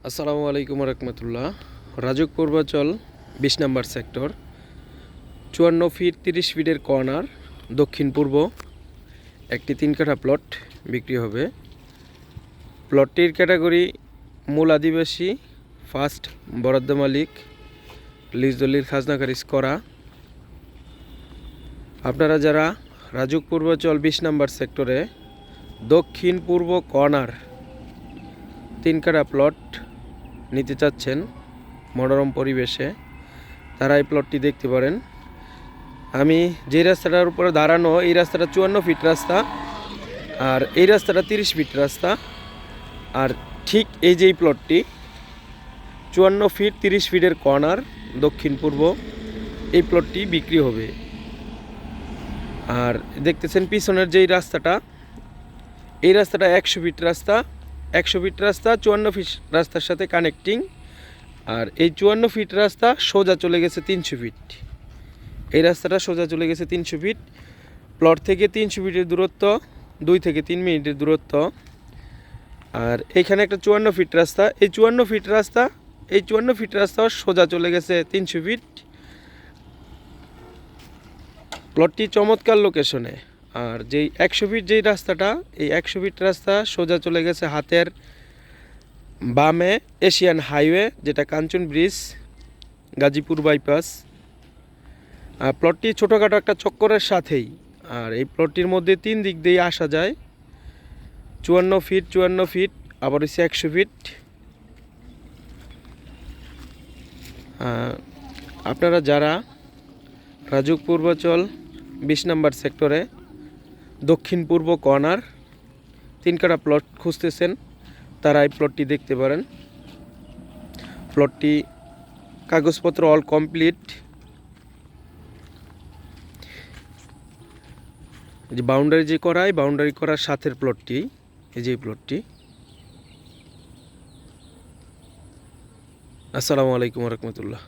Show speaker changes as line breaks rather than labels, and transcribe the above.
আসসালামু আলাইকুম রহমতুল্লাহ। রাজুক পূর্বাচল ২০ নম্বর sector, ৫৪ fit ৩০ ফিটের কর্নার, দক্ষিণ পূর্ব একটি ৩ কাঠা প্লট বিক্রি হবে। প্লটটির ক্যাটাগরি মূল আদিবাসী, ফার্স্ট বরাদ্দ মালিক, লিজ দলিল খাজনা খারিজ করা। আপনারা যারা রাজুক পূর্বাচল ২০ নম্বর সেক্টরে দক্ষিণ পূর্ব কর্নার ৩ কাঠা প্লট নিতে চাচ্ছেন মনোরম পরিবেশে, তারা এই প্লটটি দেখতে পারেন। আমি যে রাস্তাটার উপরে দাঁড়ানো, এই রাস্তাটা ৫৪ ফিট রাস্তা, আর এই রাস্তাটা ৩০ ফিট রাস্তা। আর ঠিক এই যে প্লটটি ৫৪ ফিট ৩০ ফিটের কর্নার, দক্ষিণ পূর্ব, এই প্লটটি বিক্রি হবে। আর দেখতেছেন পিছনের যেই রাস্তাটা, এই রাস্তাটা ১০০ ফিট রাস্তা, ১০০ ফিট রাস্তা ৫৪ ফিট রাস্তার সাথে কানেক্টিং। আর এই ৫৪ ফিট রাস্তা সোজা চলে গেছে ৩০০ ফিট। এই রাস্তাটা সোজা চলে গেছে ৩০০ ফিট। প্লট থেকে ৩০০ ফিটের দূরত্ব ২ থেকে ৩ মিনিটের দূরত্ব। আর এইখানে একটা ৫৪ ফিট রাস্তা, এই ৫৪ ফিট রাস্তা, এই ৫৪ ফিট রাস্তা সোজা চলে গেছে ৩০০ ফিট। প্লটটি চমৎকার লোকেশনে। আর যেই ১০০ ফিট যেই রাস্তাটা, এই ১০০ ফিট রাস্তা সোজা চলে গেছে হাতের বামে এশিয়ান হাইওয়ে, যেটা কাঞ্চন ব্রিজ, গাজীপুর বাইপাস। আর প্লটটি ছোটোখাটো একটা চক্করের সাথেই। আর এই প্লটটির মধ্যে ৩ দিক দিয়ে আসা যায়। ৫৪ ফিট, ৫৪ ফিট, আবার হচ্ছে ১০০ ফিট। আপনারা যারা রাজুক পূর্বাচল ২০ নম্বর সেক্টরে দক্ষিণ পূর্ব কর্নার ৩ কাঠা প্লট খুঁজতেছেন, তারা এই প্লটটি দেখতে পারেন। প্লটটি কাগজপত্র অল কমপ্লিট। যে বাউন্ডারি যে করা, এই বাউন্ডারি করার সাথের প্লটটি, এই যে প্লটটি। আসসালামু আলাইকুম রহমতুল্লাহ।